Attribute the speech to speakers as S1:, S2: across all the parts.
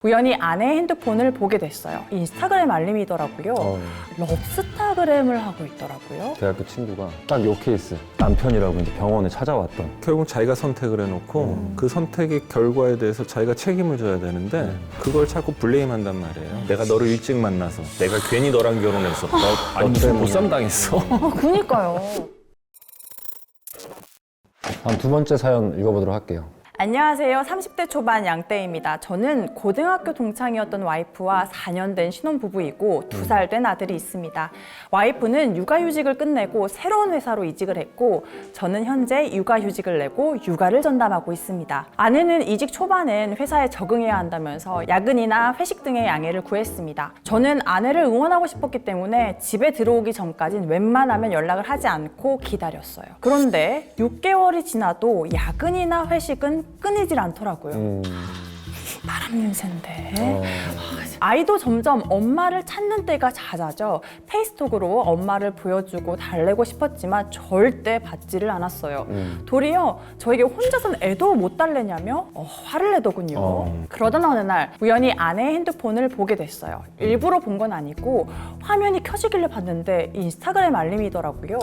S1: 우연히 아내의 핸드폰을 보게 됐어요. 인스타그램 알림이더라고요. 럽스타그램을 하고 있더라고요.
S2: 대학교 친구가 딱 요 케이스, 남편이라고 이제 병원에 찾아왔던.
S3: 결국 자기가 선택을 해놓고 그 선택의 결과에 대해서 자기가 책임을 져야 되는데 그걸 자꾸 블레임한단 말이에요. 내가 너를 일찍 만나서, 내가 괜히 너랑 결혼해서, 아니 무슨 보쌈 당했어.
S1: 그니까요.
S2: 다음 두 번째 사연 읽어보도록 할게요.
S1: 안녕하세요. 30대 초반 양떼입니다. 저는 고등학교 동창이었던 와이프와 4년 된 신혼부부이고 2살 된 아들이 있습니다. 와이프는 육아휴직을 끝내고 새로운 회사로 이직을 했고 저는 현재 육아휴직을 내고 육아를 전담하고 있습니다. 아내는 이직 초반엔 회사에 적응해야 한다면서 야근이나 회식 등의 양해를 구했습니다. 저는 아내를 응원하고 싶었기 때문에 집에 들어오기 전까진 웬만하면 연락을 하지 않고 기다렸어요. 그런데 6개월이 지나도 야근이나 회식은 끊이질 않더라고요. 바람 냄새인데. 아이도 점점 엄마를 찾는 때가 잦아져 페이스톡으로 엄마를 보여주고 달래고 싶었지만 절대 받지를 않았어요. 도리어 저에게 혼자서는 애도 못 달래냐며 화를 내더군요. 그러던 어느 날 우연히 아내의 핸드폰을 보게 됐어요. 일부러 본 건 아니고 화면이 켜지길래 봤는데 인스타그램 알림이더라고요.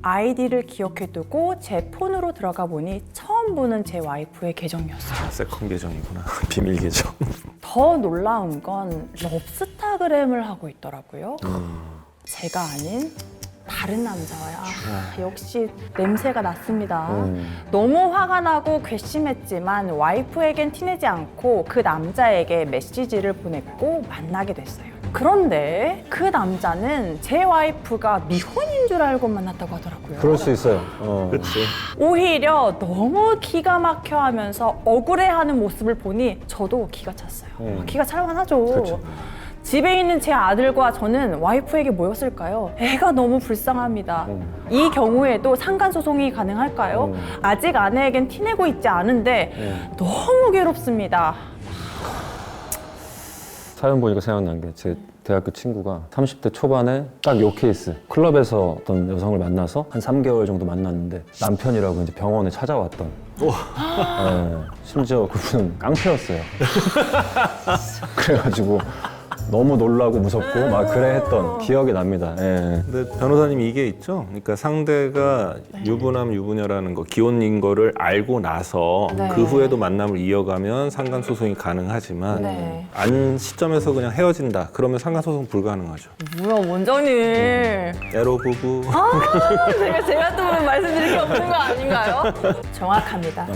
S1: 아이디를 기억해두고 제 폰으로 들어가 보니 처음 보는 제 와이프의 계정이었어요.
S3: 세컨 계정이구나. 비밀 계정.
S1: 더 놀라운 건 럽스타그램을 하고 있더라고요. 제가 아닌 다른 남자와요. 역시 냄새가 났습니다. 너무 화가 나고 괘씸했지만 와이프에겐 티내지 않고 그 남자에게 메시지를 보냈고 만나게 됐어요. 그런데 그 남자는 제 와이프가 미혼인 줄 알고 만났다고 하더라고요.
S2: 그럴 수 있어요.
S3: 그렇지.
S1: 오히려 너무 기가 막혀 하면서 억울해하는 모습을 보니 저도 기가 찼어요. 기가 찰만하죠.
S3: 그렇죠.
S1: 집에 있는 제 아들과 저는 와이프에게 뭐였을까요? 애가 너무 불쌍합니다. 이 경우에도 상간소송이 가능할까요? 아직 아내에겐 티내고 있지 않은데 너무 괴롭습니다.
S2: 사연 보니까 생각난 게 제 대학교 친구가 30대 초반에 딱 요 케이스, 클럽에서 어떤 여성을 만나서 한 3개월 정도 만났는데 남편이라고 이제 병원에 찾아왔던. 심지어 그분은 깡패였어요. 그래가지고 너무 놀라고 무섭고 막 그래 했던 기억이 납니다.
S3: 근데 변호사님이 이게 있죠. 그러니까 상대가 유부남, 유부녀라는 거, 기혼인 거를 알고 나서
S1: 네.
S3: 그 후에도 만남을 이어가면 상간 소송이 가능하지만
S1: 네.
S3: 안 시점에서 그냥 헤어진다. 그러면 상간 소송 불가능하죠.
S1: 뭐야 원장님.
S3: 에로 부부.
S1: 제가 또 말씀드릴 게 없는 거 아닌가요? 정확합니다.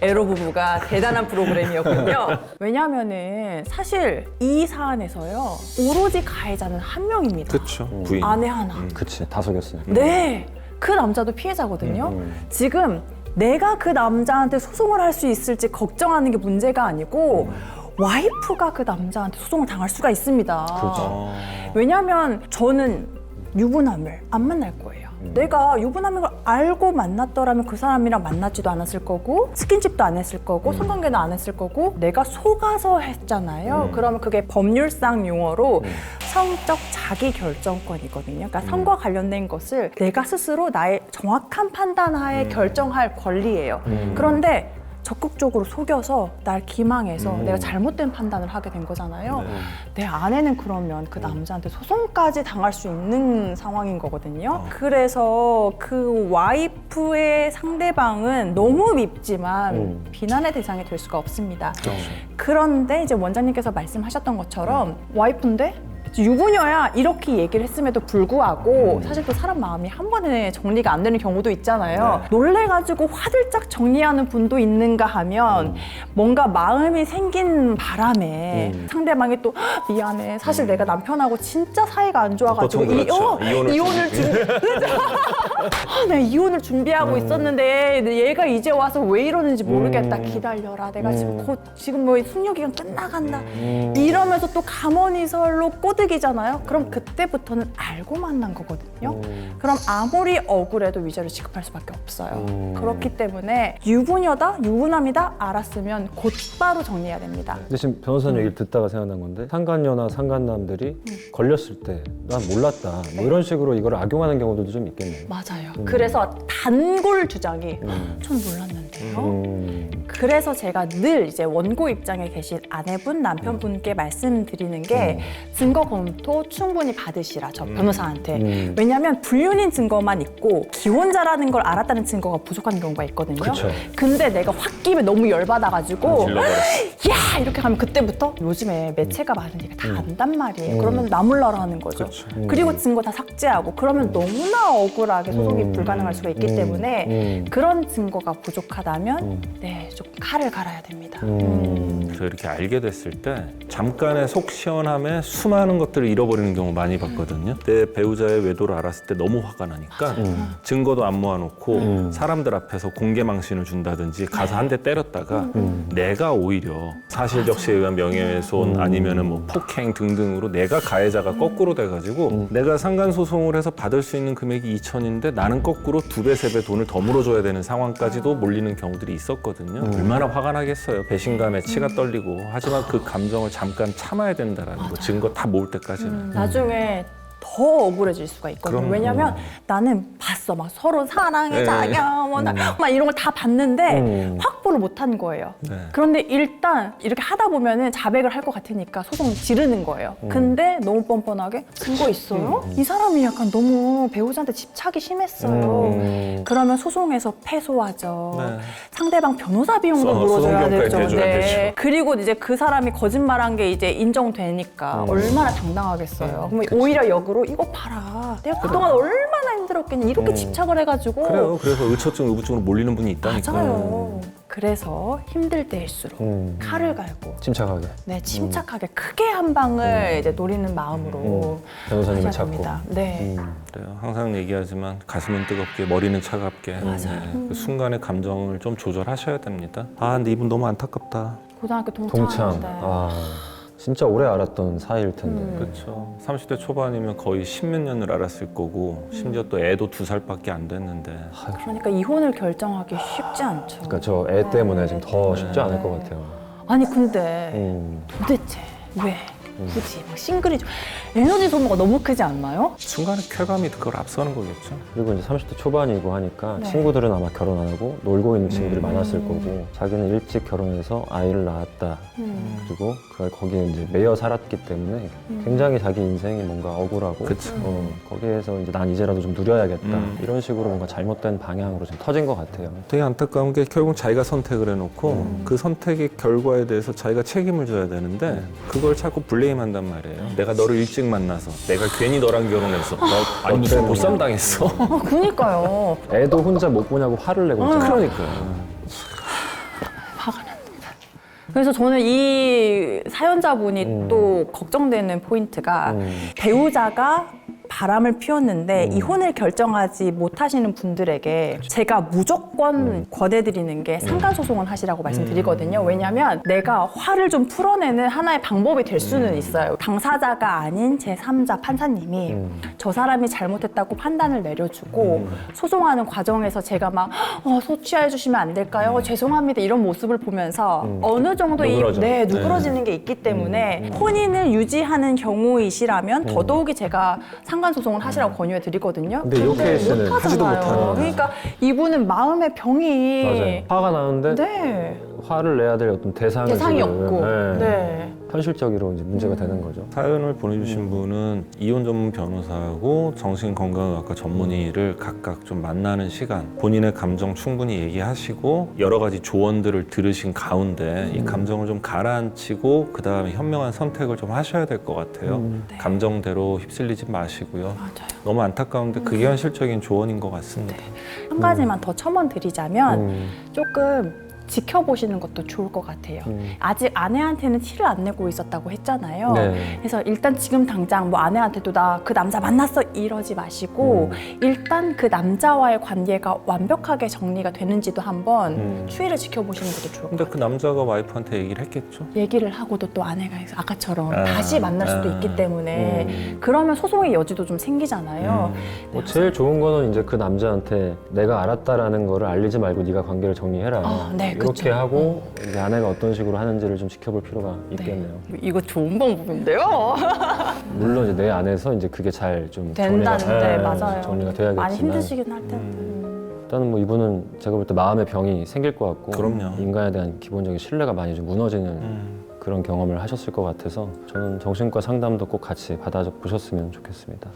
S1: 에로 부부가 대단한 프로그램이었군요. 왜냐하면은 사실 이 사안에서요 오로지 가해자는 한 명입니다.
S3: 그렇죠. 부인.
S1: 아내 하나.
S2: 그치, 다 속였어요.
S1: 네, 그 남자도 피해자거든요. 지금 내가 그 남자한테 소송을 할 수 있을지 걱정하는 게 문제가 아니고 와이프가 그 남자한테 소송을 당할 수가 있습니다.
S2: 그렇죠.
S1: 왜냐하면 저는 유부남을 안 만날 거예요. 내가 유부남인 걸 알고 만났더라면 그 사람이랑 만나지도 않았을 거고 스킨십도 안 했을 거고 성관계도 안 했을 거고 내가 속아서 했잖아요. 그러면 그게 법률상 용어로 성적 자기결정권이거든요. 그러니까 성과 관련된 것을 내가 스스로 나의 정확한 판단하에 결정할 권리예요. 그런데 적극적으로 속여서 날 기망해서 내가 잘못된 판단을 하게 된 거잖아요. 내 아내는 그러면 그 남자한테 소송까지 당할 수 있는 상황인 거거든요. 그래서 그 와이프의 상대방은 너무 밉지만 비난의 대상이 될 수가 없습니다. 그런데 이제 원장님께서 말씀하셨던 것처럼 와이프인데 유부녀야 이렇게 얘기를 했음에도 불구하고 사실 또 사람 마음이 한 번에 정리가 안 되는 경우도 있잖아요. 놀래가지고 화들짝 정리하는 분도 있는가 하면 뭔가 마음이 생긴 바람에 상대방이 또 미안해 사실 내가 남편하고 진짜 사이가 안 좋아가지고
S3: 보통 그렇죠. 이혼을
S1: 내가 이혼을 준비하고 있었는데 얘가 이제 와서 왜 이러는지 모르겠다. 기다려라. 내가 지금 곧 지금 뭐 숙려기간 끝나간다. 이러면서 또 감언이설로 소득이잖아요. 그럼 그때부터는 알고 만난 거거든요. 그럼 아무리 억울해도 위자료 지급할 수밖에 없어요. 그렇기 때문에 유부녀다, 유부남이다 알았으면 곧바로 정리해야 됩니다.
S2: 근데 지금 변호사님 얘기를 듣다가 생각난 건데 상간녀나 상간남들이 걸렸을 때 난 몰랐다 뭐 이런 식으로 이걸 악용하는 경우들도 좀 있겠네요.
S1: 맞아요. 그래서 단골 주장이 전 몰랐는데요. 그래서 제가 늘 이제 원고 입장에 계신 아내분, 남편분께 말씀드리는 게 증거 검토 충분히 받으시라, 저 변호사한테. 왜냐하면 불륜인 증거만 있고 기혼자라는 걸 알았다는 증거가 부족한 경우가 있거든요.
S2: 그쵸.
S1: 근데 내가 홧김에 너무 열받아가지고
S3: 질러버렸어.
S1: 야 이렇게 가면 그때부터 요즘에 매체가 많으니까 다 안단 말이에요. 그러면 나 몰라라 하는 거죠. 그리고 증거 다 삭제하고 그러면 너무나 억울하게 소송이 불가능할 수가 있기 때문에 그런 증거가 부족하다면 네, 좀 칼을 갈아야 됩니다.
S3: 그래서 이렇게 알게 됐을 때 잠깐의 속 시원함에 수많은 것들을 잃어버리는 경우 많이 봤거든요. 내 배우자의 외도를 알았을 때 너무 화가 나니까 증거도 안 모아놓고 사람들 앞에서 공개망신을 준다든지 가서 한 대 때렸다가 내가 오히려 사실적시에 의한 명예훼손 아니면은 뭐 폭행 등등으로 내가 가해자가 거꾸로 돼가지고 내가 상간소송을 해서 받을 수 있는 금액이 2천인데 나는 거꾸로 2배, 3배 돈을 더 물어줘야 되는 상황까지도 몰리는 경우들이 있었거든요. 얼마나 화가 나겠어요. 배신감에 치가 떨리고. 하지만 그 감정을 잠깐 참아야 된다라는 거. 증거 다 모을 때까지는.
S1: 나중에 더 억울해질 수가 있거든요.
S3: 그럼요.
S1: 왜냐면 나는 봤어. 막 서로 사랑해,
S3: 네.
S1: 자기야, 막 이런 걸 다 봤는데 확보를 못 한 거예요.
S3: 네.
S1: 그런데 일단 이렇게 하다 보면은 자백을 할 것 같으니까 소송 지르는 거예요. 근데 너무 뻔뻔하게 증거 있어요? 이 사람이 약간 너무 배우자한테 집착이 심했어요. 그러면 소송에서 패소하죠.
S3: 네.
S1: 상대방 변호사 비용도 물어줘야
S3: 소송비용까지
S1: 되죠.
S3: 대줘야 되죠.
S1: 그리고 이제 그 사람이 거짓말한 게 이제 인정되니까 얼마나 당당하겠어요. 그럼 오히려 역으로 이거 봐라. 내가 그동안 얼마나 힘들었겠냐. 이렇게 집착을 해가지고.
S3: 그래요. 그래서 의처증, 의부증으로 몰리는 분이 있다니까.
S1: 맞아요. 그래서 힘들 때일수록 칼을 갈고
S2: 침착하게
S1: 네, 침착하게 크게 한 방을 이제 노리는 마음으로
S2: 변호사님을
S1: 하셔야
S2: 찾고.
S1: 됩니다. 네.
S3: 그래요. 항상 얘기하지만 가슴은 뜨겁게, 머리는 차갑게.
S1: 맞아요.
S3: 그 순간의 감정을 좀 조절하셔야 됩니다. 아, 근데 이분 너무 안타깝다.
S1: 고등학교
S2: 동참.
S1: 동창인데.
S2: 아 진짜 오래 알았던 사이일 텐데.
S3: 그렇죠. 30대 초반이면 거의 10몇 년을 알았을 거고 심지어 또 애도 2살밖에 안 됐는데
S1: 그러니까 이혼을 결정하기 쉽지 않죠.
S2: 그러니까 저 애 때문에 지금 더 쉽지 않을 것 같아요.
S1: 아니 근데 도대체 왜 굳이 막 싱글이죠? 에너지 소모가 너무 크지 않나요?
S3: 순간의 쾌감이 그걸 앞서는 거겠죠.
S2: 그리고 이제 30대 초반이고 하니까
S1: 네.
S2: 친구들은 아마 결혼 안 하고 놀고 있는 친구들이 많았을 거고 자기는 일찍 결혼해서 아이를 낳았다. 그리고 거기에 이제 매여 살았기 때문에 굉장히 자기 인생이 뭔가 억울하고
S3: 그쵸.
S2: 거기에서 이제 난 이제라도 좀 누려야겠다. 이런 식으로 뭔가 잘못된 방향으로 좀 터진 것 같아요.
S3: 되게 안타까운 게 결국 자기가 선택을 해놓고 그 선택의 결과에 대해서 자기가 책임을 져야 되는데 그걸 자꾸 블레임한단 말이에요. 내가 너를 일찍 만나서 내가 괜히 너랑 결혼해서 너 아니 무슨 보쌈 당했어.
S1: 그니까요.
S2: 애도 혼자 못 보냐고 화를 내고 있잖아요.
S3: 그러니까요.
S1: 화가 납니다. 그래서 저는 이 사연자분이 또 걱정되는 포인트가 배우자가 바람을 피웠는데 이혼을 결정하지 못하시는 분들에게 제가 무조건 권해드리는 게 상간소송을 하시라고 말씀드리거든요. 왜냐하면 내가 화를 좀 풀어내는 하나의 방법이 될 수는 있어요. 당사자가 아닌 제3자 판사님이 저 사람이 잘못했다고 판단을 내려주고 소송하는 과정에서 제가 막 소취해 주시면 안 될까요? 죄송합니다. 이런 모습을 보면서 어느 정도
S2: 누그러져.
S1: 누그러지는 게 있기 때문에 혼인을 유지하는 경우이시라면 더더욱이 제가 상간소송을 하시라고 권유해 드리거든요.
S2: 근데 이 케이스는
S3: 하지도 못하는.
S1: 그러니까 이분은 마음의 병이
S2: 맞아요. 화가 나는데
S1: 네.
S2: 화를 내야 될 어떤 대상이
S1: 대상이
S2: 지금,
S1: 없고
S2: 네.
S1: 네.
S2: 현실적으로 이제 문제가 되는 거죠.
S3: 사연을 보내주신 분은 이혼 전문 변호사하고 정신건강의학과 전문의를 각각 좀 만나는 시간, 본인의 감정 충분히 얘기하시고 여러 가지 조언들을 들으신 가운데 이 감정을 좀 가라앉히고 그 다음에 현명한 선택을 좀 하셔야 될 것 같아요.
S1: 네.
S3: 감정대로 휩쓸리지 마시고요.
S1: 맞아요.
S3: 너무 안타까운데 그게 현실적인 조언인 것 같습니다.
S1: 한 가지만 더 첨언 드리자면 조금 지켜보시는 것도 좋을 것 같아요. 아직 아내한테는 티를 안 내고 있었다고 했잖아요.
S2: 네.
S1: 그래서 일단 지금 당장 뭐 아내한테도 나 그 남자 만났어 이러지 마시고 일단 그 남자와의 관계가 완벽하게 정리가 되는지도 한번 추이를 지켜보시는 것도 좋을 것
S3: 근데
S1: 같아요.
S3: 그 남자가 와이프한테 얘기를 했겠죠?
S1: 얘기를 하고도 또 아내가 아까처럼
S3: 아,
S1: 다시 만날 수도 있기 때문에 그러면 소송의 여지도 좀 생기잖아요.
S2: 뭐 제일 좋은 거는 이제 그 남자한테 내가 알았다라는 거를 알리지 말고 네가 관계를 정리해라.
S1: 아, 네,
S2: 이렇게
S1: 그쵸.
S2: 하고 이제 아내가 어떤 식으로 하는지를 좀 지켜볼 필요가 있겠네요.
S1: 이거 좋은 방법인데요.
S2: 물론 이제 내 안에서 이제 그게 잘 좀
S1: 된다는데 맞아요.
S2: 정리가 돼야겠지만
S1: 많이 힘드시긴 할 텐데.
S2: 일단은 뭐 이분은 제가 볼 때 마음의 병이 생길 것 같고
S3: 그럼요.
S2: 인간에 대한 기본적인 신뢰가 많이 좀 무너지는 그런 경험을 하셨을 것 같아서 저는 정신과 상담도 꼭 같이 받아보셨으면 좋겠습니다.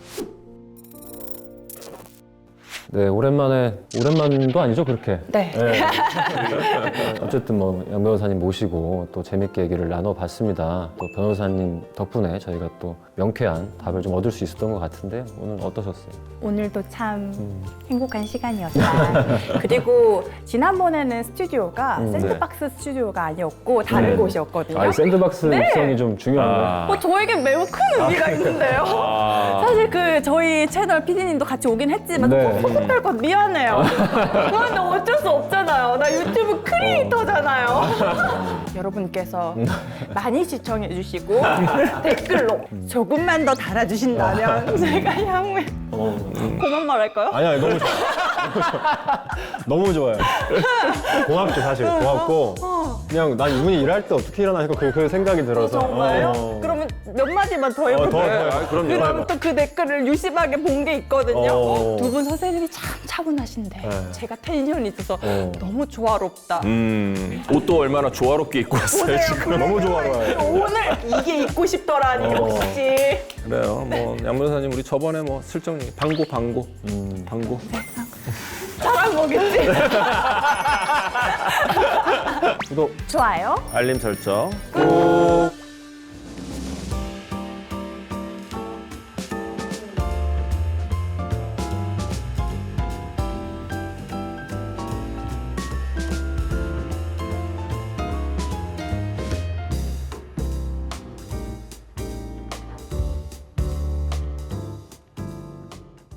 S2: 네, 오랜만도 아니죠, 그렇게.
S1: 네.
S2: 어쨌든 뭐 양 변호사님 모시고 또 재밌게 얘기를 나눠봤습니다. 또 변호사님 덕분에 저희가 또 명쾌한 답을 좀 얻을 수 있었던 것 같은데 오늘 어떠셨어요?
S1: 오늘도 참 행복한 시간이었다. 그리고 지난번에는 스튜디오가 샌드박스 스튜디오가 아니었고 다른 곳이었거든요.
S2: 아, 이 샌드박스 입성이 좀 중요한가요?
S1: 저에겐 매우 큰 의미가 있는데요. 사실 그 저희 채널 PD님도 같이 오긴 했지만
S2: 네.
S1: 섭섭할 것 미안해요. 그런데 어쩔 수 없잖아요. 나 유튜브 크리에이터잖아요. 여러분께서 많이 시청해 주시고 댓글로 조금만 더 달아주신다면 제가 향후에 그만 말할까요?
S2: 아니야, 너무 좋아. 너무 좋아요. 고맙죠, 사실. 고맙고. 그냥 난 이분이 일할 때 어떻게 일하나 싶고 그 생각이 들어서.
S1: 정말요? 그러면 몇 마디만 더 해볼까요?
S3: 그럼요.
S1: 그다음 또 그 댓글을 유심하게 본 게 있거든요.
S2: 어.
S1: 두 분 선생님이 참 차분하신데 제가 텐션이 있어서 너무 조화롭다.
S3: 옷도 얼마나 조화롭게 입고 왔어요, 지금.
S2: 너무 좋아요.
S1: 오늘 이게 입고 싶더라니 역시.
S3: 그래요. 뭐, 양 변호사님, 우리 저번에 뭐 슬쩍 방고.
S1: 잘한 거겠지?
S2: 구독.
S1: 좋아요.
S3: 알림 설정 꼭